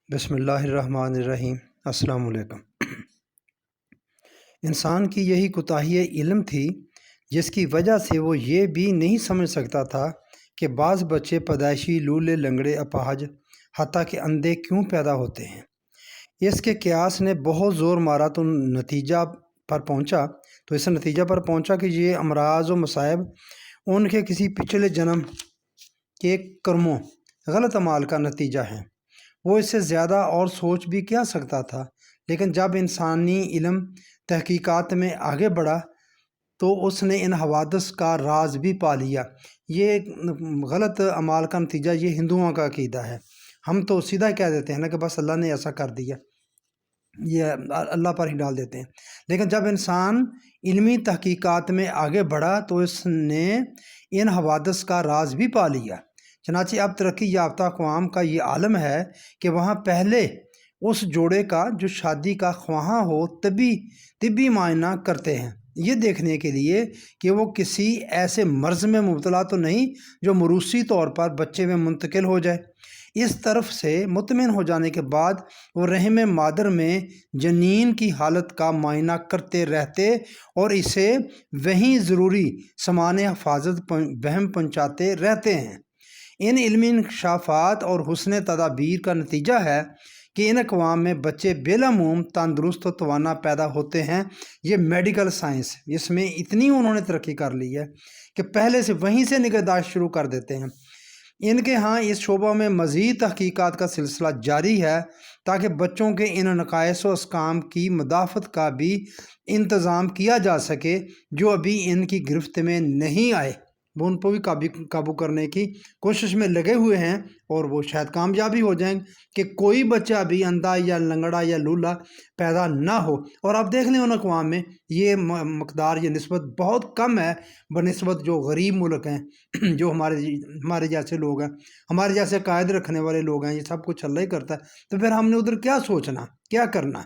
بسم اللہ الرحمن الرحیم۔ السلام علیکم۔ انسان کی یہی کوتاہی علم تھی جس کی وجہ سے وہ یہ بھی نہیں سمجھ سکتا تھا کہ بعض بچے پیدائشی لولے لنگڑے اپاہج حتیٰ کہ اندھے کیوں پیدا ہوتے ہیں۔ اس کے قیاس نے بہت زور مارا تو اس نتیجہ پر پہنچا کہ یہ امراض و مصائب ان کے کسی پچھلے جنم کے کرموں غلط اعمال کا نتیجہ ہیں۔ وہ اس سے زیادہ اور سوچ بھی کیا سکتا تھا، لیکن جب انسانی علم تحقیقات میں آگے بڑھا تو اس نے ان حوادث کا راز بھی پا لیا۔ یہ غلط اعمال کا نتیجہ یہ ہندوؤں کا عقیدہ ہے۔ ہم تو سیدھا کہہ دیتے ہیں نا کہ بس اللہ نے ایسا کر دیا، یہ اللہ پر ہی ڈال دیتے ہیں۔ لیکن جب انسان علمی تحقیقات میں آگے بڑھا تو اس نے ان حوادث کا راز بھی پا لیا۔ چنانچہ اب ترقی یافتہ اقوام کا یہ عالم ہے کہ وہاں پہلے اس جوڑے کا جو شادی کا خواہاں ہو طبی معائنہ کرتے ہیں، یہ دیکھنے کے لیے کہ وہ کسی ایسے مرض میں مبتلا تو نہیں جو موروثی طور پر بچے میں منتقل ہو جائے۔ اس طرف سے مطمئن ہو جانے کے بعد وہ رحم مادر میں جنین کی حالت کا معائنہ کرتے رہتے اور اسے وہیں ضروری سامان حفاظت بہم پہنچاتے رہتے ہیں۔ ان علمی انکشافات اور حسن تدابیر کا نتیجہ ہے کہ ان اقوام میں بچے بالعموم تندرست و توانا پیدا ہوتے ہیں۔ یہ میڈیکل سائنس، اس میں اتنی انہوں نے ترقی کر لی ہے کہ پہلے سے وہیں سے نگہداشت شروع کر دیتے ہیں۔ ان کے ہاں اس شعبہ میں مزید تحقیقات کا سلسلہ جاری ہے تاکہ بچوں کے ان نقائص و اسقام کی مدافعت کا بھی انتظام کیا جا سکے جو ابھی ان کی گرفت میں نہیں آئے۔ وہ ان کو بھی قابو کرنے کی کوشش میں لگے ہوئے ہیں اور وہ شاید کامیاب بھی ہو جائیں کہ کوئی بچہ بھی اندھا یا لنگڑا یا لولا پیدا نہ ہو۔ اور آپ دیکھ لیں ان اقوام میں یہ مقدار، یہ نسبت بہت کم ہے بنسبت جو غریب ملک ہیں، جو ہمارے جیسے لوگ ہیں، ہمارے جیسے قائد رکھنے والے لوگ ہیں۔ یہ سب کچھ اللہ ہی کرتا ہے، تو پھر ہم نے ادھر کیا سوچنا، کیا کرنا۔